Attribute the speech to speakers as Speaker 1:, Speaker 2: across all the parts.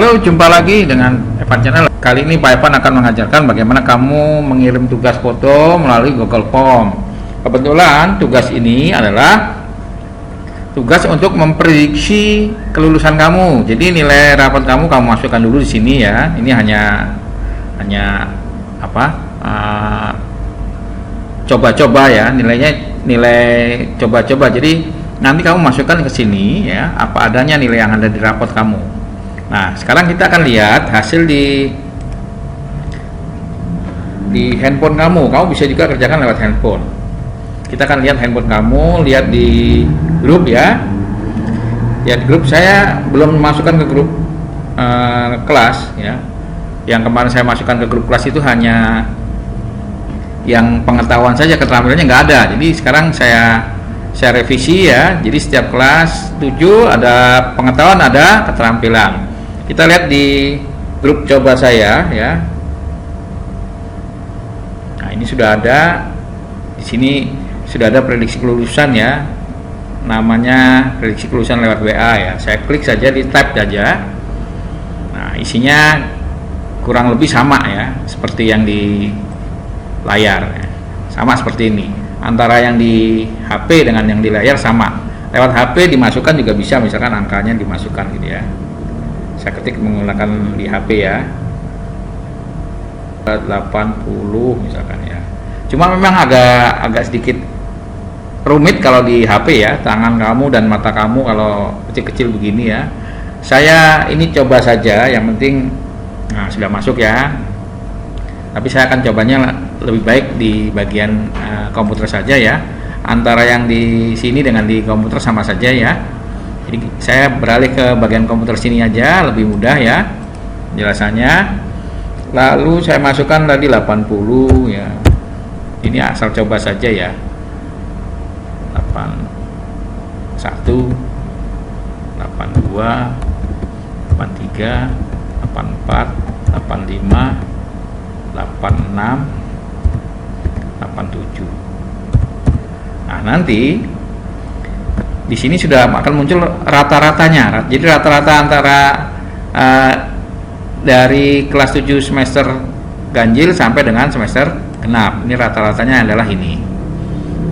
Speaker 1: Halo, jumpa lagi dengan Evan Channel. Kali ini Pak Evan akan mengajarkan bagaimana kamu mengirim tugas foto melalui Google Form. Kebetulan tugas ini adalah tugas untuk memprediksi kelulusan kamu. Jadi nilai rapot kamu masukkan dulu di sini ya. Ini hanya coba-coba ya, nilai coba-coba. Jadi nanti kamu masukkan ke sini ya, apa adanya nilai yang ada di rapot kamu. Nah, sekarang kita akan lihat hasil di handphone kamu. Kamu bisa juga kerjakan lewat handphone. Kita akan lihat handphone kamu, lihat di grup ya. Lihat grup, saya belum masukkan ke grup kelas ya. Yang kemarin saya masukkan ke grup kelas itu hanya yang pengetahuan saja, keterampilannya nggak ada. Jadi sekarang saya revisi ya. Jadi setiap kelas 7 ada pengetahuan, ada keterampilan. Kita lihat di grup coba saya ya. Nah, ini sudah ada di sini, sudah ada prediksi kelulusan ya. Namanya prediksi kelulusan lewat WA ya. Saya klik saja, di tab saja. Nah, isinya kurang lebih sama ya, seperti yang di layar ya. Sama seperti ini. Antara yang di HP dengan yang di layar sama. Lewat HP dimasukkan juga bisa, misalkan angkanya dimasukkan gitu ya. Saya ketik menggunakan di HP ya, 80 misalkan ya. Cuma memang agak sedikit rumit kalau di HP ya, tangan kamu dan mata kamu kalau kecil-kecil begini ya. Saya ini coba saja, yang penting sudah masuk ya. Tapi saya akan cobanya lebih baik di bagian komputer saja ya. Antara yang di sini dengan di komputer sama saja ya. Jadi saya beralih ke bagian komputer sini aja, lebih mudah ya jelasannya. Lalu saya masukkan tadi 80 ya. Ini asal coba saja ya. 81, 82, 83, 84, 85, 86, 87. Nah, nanti di sini sudah akan muncul rata-ratanya. Jadi rata-rata antara dari kelas 7 semester ganjil sampai dengan semester genap. Ini rata-ratanya adalah ini.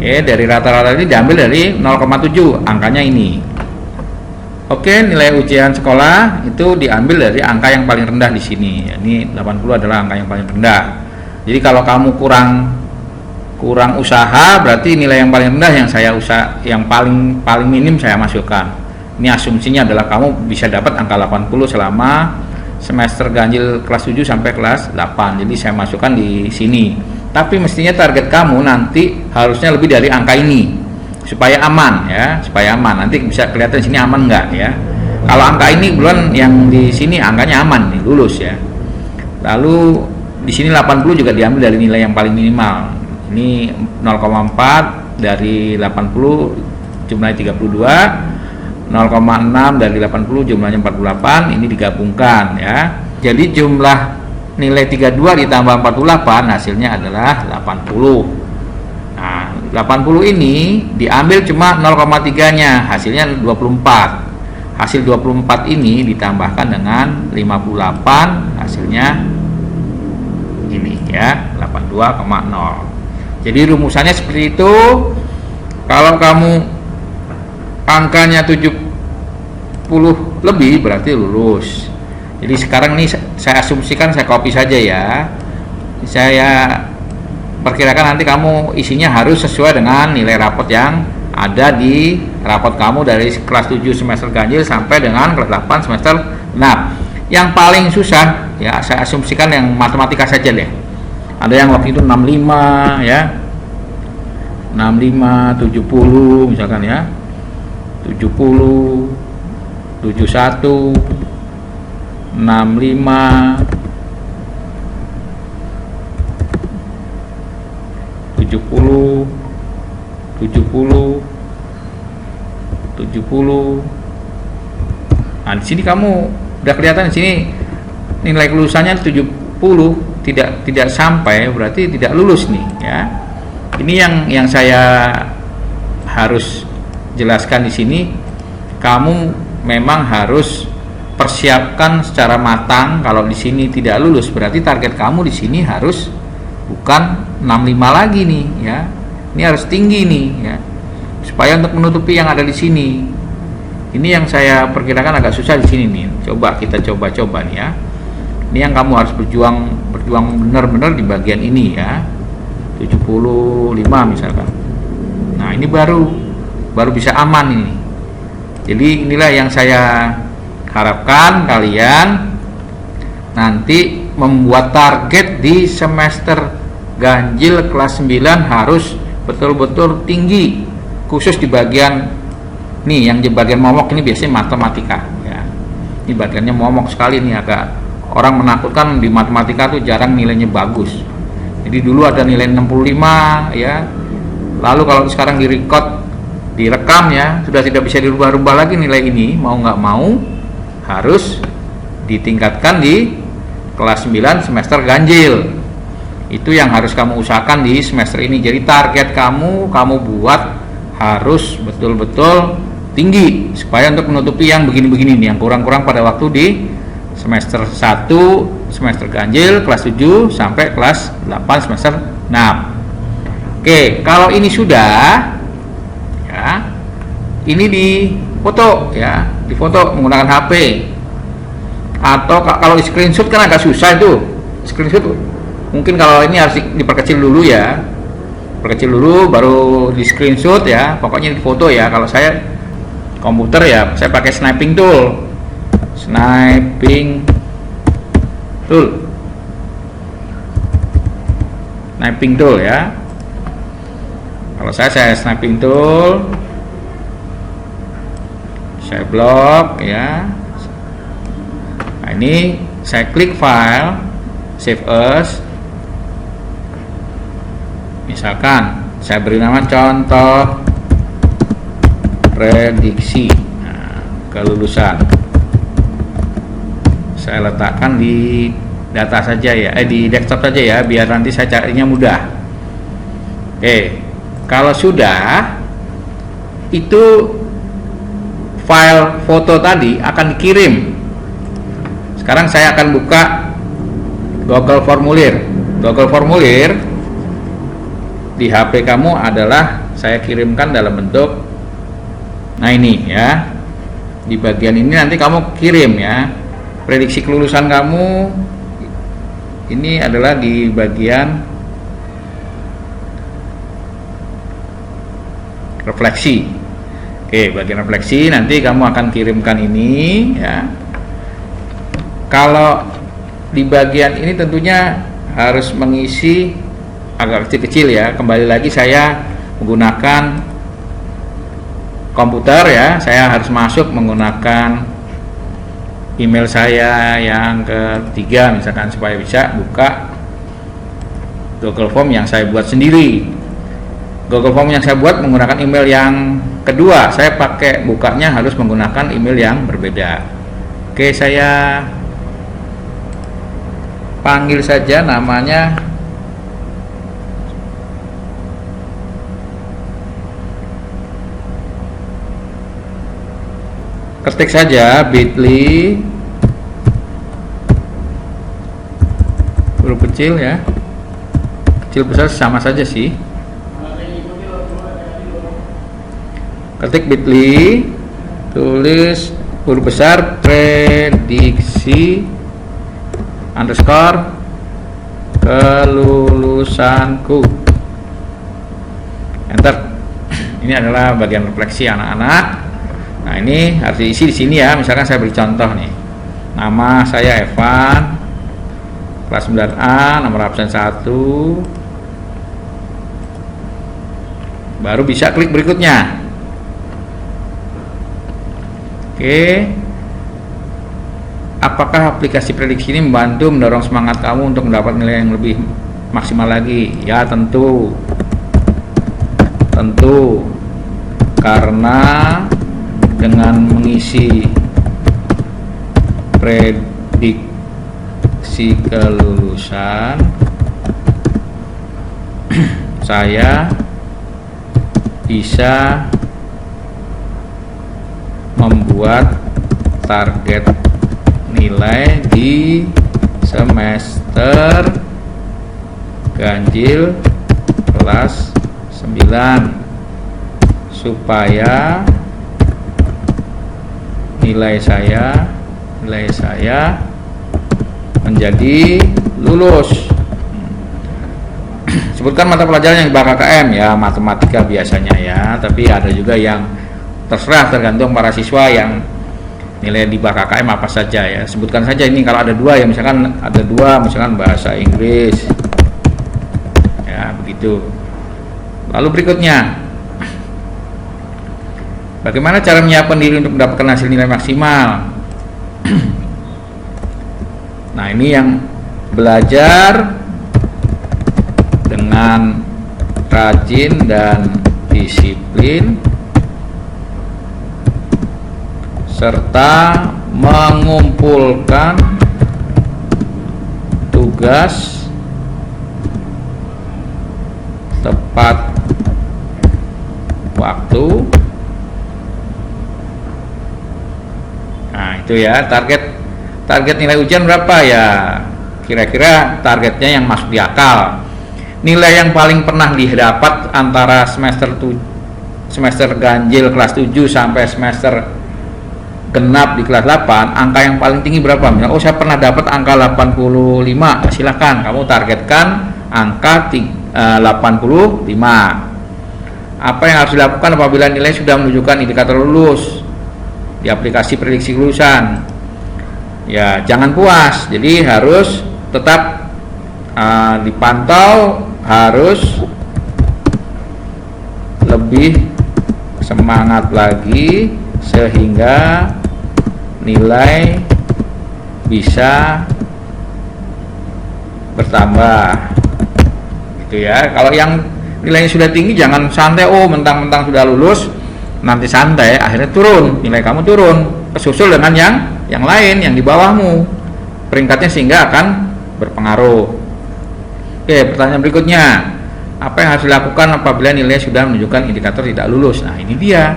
Speaker 1: Dari rata-rata ini diambil dari 0,7, angkanya ini. Oke, nilai ujian sekolah itu diambil dari angka yang paling rendah di sini. Ini 80 adalah angka yang paling rendah. Jadi kalau kamu kurang usaha, berarti nilai yang paling rendah yang paling minim saya masukkan. Ini asumsinya adalah kamu bisa dapat angka 80 selama semester ganjil kelas 7 sampai kelas 8. Jadi saya masukkan di sini. Tapi mestinya target kamu nanti harusnya lebih dari angka ini supaya aman ya, supaya aman. Nanti bisa kelihatan di sini aman enggak ya. Kalau angka ini bulan yang di sini angkanya aman nih, lulus ya. Lalu di sini 80 juga diambil dari nilai yang paling minimal. Ini 0,4 dari 80 jumlahnya 32, 0,6 dari 80 jumlahnya 48, ini digabungkan ya. Jadi jumlah nilai 32 ditambah 48 hasilnya adalah 80. Nah, 80 ini diambil cuma 0,3 nya, hasilnya 24. Hasil 24 ini ditambahkan dengan 58, hasilnya ini ya, 82,0. Jadi rumusannya seperti itu. Kalau kamu angkanya 70 lebih berarti lulus. Jadi sekarang ini saya asumsikan, saya copy saja ya. Saya perkirakan nanti kamu isinya harus sesuai dengan nilai rapot yang ada di rapot kamu dari kelas 7 semester ganjil sampai dengan kelas 8 semester. Nah, yang paling susah ya saya asumsikan yang matematika saja deh. Ada yang waktu itu 65 ya, 65, 70 misalkan ya, 70, 71, 65, 70, 70, 70. Nah, di sini kamu udah kelihatan di sini nilai kelulusannya 70. Tidak sampai, berarti tidak lulus nih ya. Ini yang saya harus jelaskan di sini. Kamu memang harus persiapkan secara matang. Kalau di sini tidak lulus, berarti target kamu di sini harus bukan 65 lagi nih ya. Ini harus tinggi nih ya. Supaya untuk menutupi yang ada di sini. Ini yang saya perkirakan agak susah di sini nih. Coba kita coba nih ya. Ini yang kamu harus berjuang benar-benar di bagian ini ya. 75 misalkan. Nah, ini baru bisa aman ini. Jadi inilah yang saya harapkan kalian nanti membuat target di semester ganjil kelas 9 harus betul-betul tinggi, khusus di bagian nih yang di bagian momok ini biasanya matematika ya. Ini bagiannya momok sekali nih, agak orang menakutkan di matematika tuh jarang nilainya bagus. Jadi dulu ada nilai 65 ya. Lalu kalau sekarang direkam ya, sudah tidak bisa dirubah-rubah lagi nilai ini, mau nggak mau harus ditingkatkan di kelas 9 semester ganjil. Itu yang harus kamu usahakan di semester ini. Jadi target kamu buat harus betul-betul tinggi supaya untuk menutupi yang begini-begini nih, yang kurang-kurang pada waktu di semester 1 semester ganjil kelas 7 sampai kelas 8 semester 6. Oke, kalau ini sudah ya, ini difoto ya, difoto menggunakan HP, atau kalau di screenshot kan agak susah itu screenshot. Mungkin kalau ini harus diperkecil dulu ya, perkecil dulu baru di screenshot ya. Pokoknya di foto ya. Kalau saya komputer ya, saya pakai sniping tool ya. Kalau saya sniping tool, saya blok ya. Nah, ini saya klik file, save as. Misalkan saya beri nama contoh prediksi kelulusan. Saya letakkan di data saja ya, di desktop saja ya, biar nanti saya carinya mudah. Oke, kalau sudah itu file foto tadi akan dikirim. Sekarang saya akan buka Google Formulir. Google Formulir di HP kamu adalah saya kirimkan dalam bentuk, nah ini ya, di bagian ini nanti kamu kirim ya. Prediksi kelulusan kamu ini adalah di bagian refleksi. Oke, bagian refleksi nanti kamu akan kirimkan ini ya. Kalau di bagian ini tentunya harus mengisi agak kecil-kecil ya. Kembali lagi saya menggunakan komputer ya. Saya harus masuk menggunakan email saya yang ketiga misalkan, supaya bisa buka Google Form yang saya buat sendiri. Google Form yang saya buat menggunakan email yang kedua, saya pakai bukanya harus menggunakan email yang berbeda. Oke, saya panggil saja namanya ketik saja bit.ly huruf kecil ya, kecil besar sama saja sih. Ketik bit.ly, tulis huruf besar prediksi underscore kelulusanku, enter. Ini adalah bagian refleksi anak-anak. Nah, ini harus diisi di sini ya. Misalkan saya beri contoh nih, nama saya Evan, kelas 9A, nomor absen 1. Baru bisa klik berikutnya. Oke, apakah aplikasi prediksi ini membantu mendorong semangat kamu untuk mendapat nilai yang lebih maksimal lagi? Ya, tentu karena dengan mengisi prediksi kelulusan saya bisa membuat target nilai di semester ganjil kelas 9 supaya nilai saya menjadi lulus. Sebutkan mata pelajaran yang di KKM ya, matematika biasanya ya, tapi ada juga yang terserah, tergantung para siswa yang nilai di KKM apa saja ya. Sebutkan saja ini kalau ada dua ya, misalkan ada dua, misalkan bahasa Inggris ya, begitu. Lalu berikutnya, bagaimana cara menyiapkan diri untuk mendapatkan hasil nilai maksimal? Nah, ini yang belajar dengan rajin dan disiplin serta mengumpulkan tugas tepat waktu. Nah, itu ya, target nilai ujian berapa ya, kira-kira targetnya yang masuk di akal. Nilai yang paling pernah didapat antara semester ganjil kelas 7 sampai semester genap di kelas 8, angka yang paling tinggi berapa? Misalnya, oh saya pernah dapat angka 85, silahkan kamu targetkan angka 85. Apa yang harus dilakukan apabila nilai sudah menunjukkan indikator lulus di aplikasi prediksi kelulusan? Ya, jangan puas, jadi harus tetap dipantau, harus lebih semangat lagi sehingga nilai bisa bertambah gitu ya. Kalau yang nilainya sudah tinggi jangan santai, oh mentang-mentang sudah lulus nanti santai, akhirnya turun, nilai kamu turun, kesusul dengan yang lain yang di bawahmu peringkatnya, sehingga akan berpengaruh. Oke, pertanyaan berikutnya, apa yang harus dilakukan apabila nilai sudah menunjukkan indikator tidak lulus? Nah, ini dia.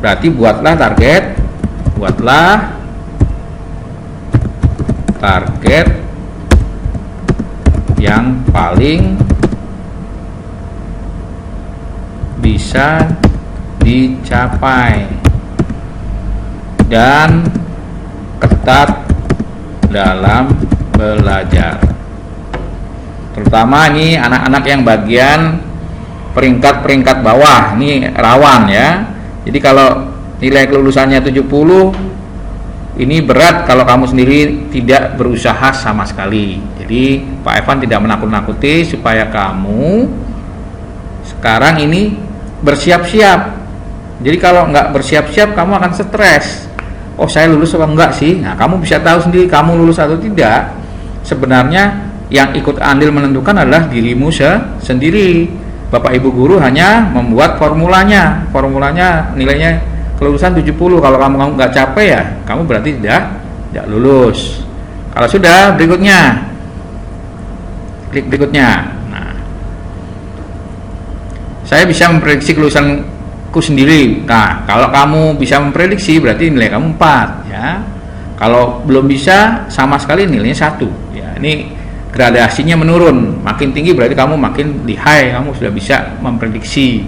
Speaker 1: Berarti buatlah target yang paling bisa dicapai dan ketat dalam belajar. Terutama ini anak-anak yang bagian peringkat bawah, ini rawan ya. Jadi kalau nilai kelulusannya 70, ini berat kalau kamu sendiri tidak berusaha sama sekali. Jadi Pak Evan tidak menakut-nakuti supaya kamu sekarang ini bersiap-siap. Jadi kalau nggak bersiap-siap kamu akan stres. Oh, saya lulus apa enggak sih? Nah, kamu bisa tahu sendiri kamu lulus atau tidak. Sebenarnya yang ikut andil menentukan adalah dirimu sendiri. Bapak Ibu guru hanya membuat formulanya nilainya kelulusan 70. Kalau kamu nggak capek ya kamu berarti tidak lulus. Kalau sudah, klik berikutnya. Nah, saya bisa memprediksi kelulusanku sendiri. Nah, kalau kamu bisa memprediksi berarti nilai kamu 4 ya. Kalau belum bisa sama sekali nilainya 1 ya. Ini gradasinya menurun, makin tinggi berarti kamu makin di high, kamu sudah bisa memprediksi.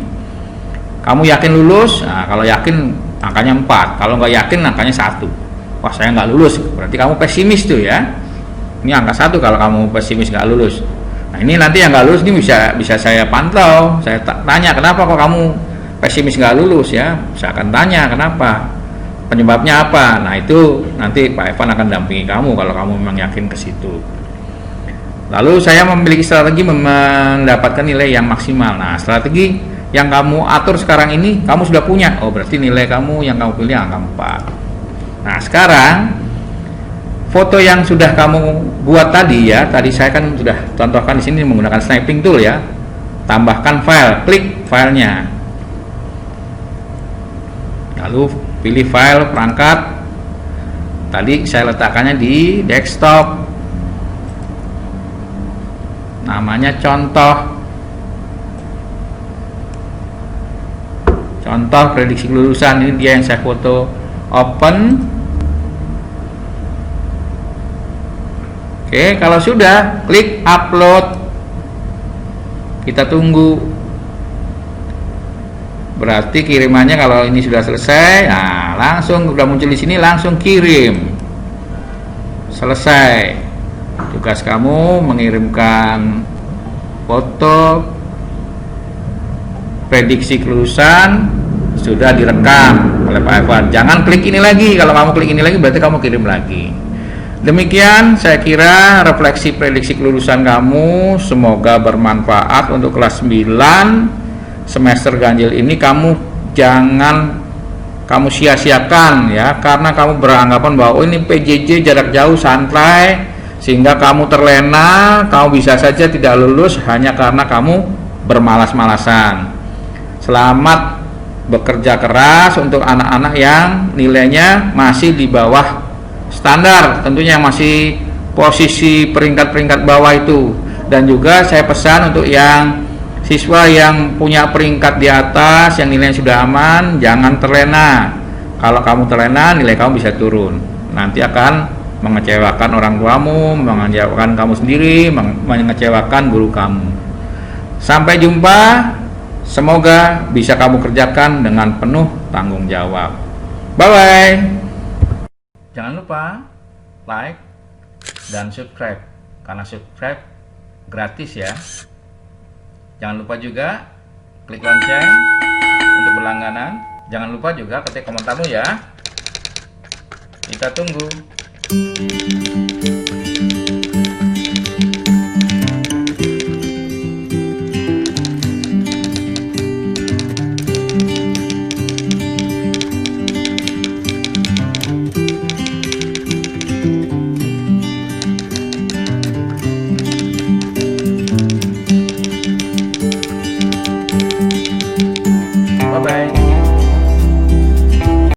Speaker 1: Kamu yakin lulus? Nah, kalau yakin angkanya 4, kalau nggak yakin angkanya 1. Wah, saya nggak lulus, berarti kamu pesimis tuh ya. Ini angka 1 kalau kamu pesimis nggak lulus. Nah, ini nanti yang nggak lulus ini bisa saya pantau, saya tanya kenapa kok kamu pesimis nggak lulus ya. Saya akan tanya kenapa, penyebabnya apa. Nah, itu nanti Pak Evan akan dampingi kamu kalau kamu memang yakin ke situ. Lalu saya memiliki strategi mendapatkan nilai yang maksimal. Nah, strategi yang kamu atur sekarang ini kamu sudah punya. Oh, berarti nilai kamu yang kamu pilih angka 4. Nah, sekarang foto yang sudah kamu buat tadi ya. Tadi saya kan sudah contohkan di sini menggunakan sniping tool ya. Tambahkan file, klik filenya. Lalu pilih file perangkat. Tadi saya letakkannya di desktop. Namanya contoh contoh prediksi kelulusan. Ini dia yang saya foto. Open, Oke, kalau sudah, klik upload. Kita tunggu. Berarti kirimannya kalau ini sudah selesai, nah langsung udah muncul di sini, langsung kirim. Selesai. Tugas kamu mengirimkan foto prediksi kelulusan sudah direkam oleh Pak Evan. Jangan klik ini lagi. Kalau kamu klik ini lagi berarti kamu kirim lagi. Demikian saya kira refleksi prediksi kelulusan kamu, semoga bermanfaat untuk kelas 9 semester ganjil ini. Kamu sia-siakan ya, karena kamu beranggapan bahwa ini PJJ jarak jauh santai sehingga kamu terlena, kamu bisa saja tidak lulus hanya karena kamu bermalas-malasan. Selamat bekerja keras untuk anak-anak yang nilainya masih di bawah standar, tentunya yang masih posisi peringkat-peringkat bawah itu. Dan juga saya pesan untuk yang siswa yang punya peringkat di atas, yang nilainya sudah aman, jangan terlena. Kalau kamu terlena, nilai kamu bisa turun. Nanti akan mengecewakan orang tuamu, mengecewakan kamu sendiri, mengecewakan guru kamu. Sampai jumpa. Semoga bisa kamu kerjakan dengan penuh tanggung jawab. Bye-bye. Jangan lupa like dan subscribe, karena subscribe gratis ya. Jangan lupa juga klik lonceng untuk berlangganan. Jangan lupa juga ketik komentarmu ya. Kita tunggu.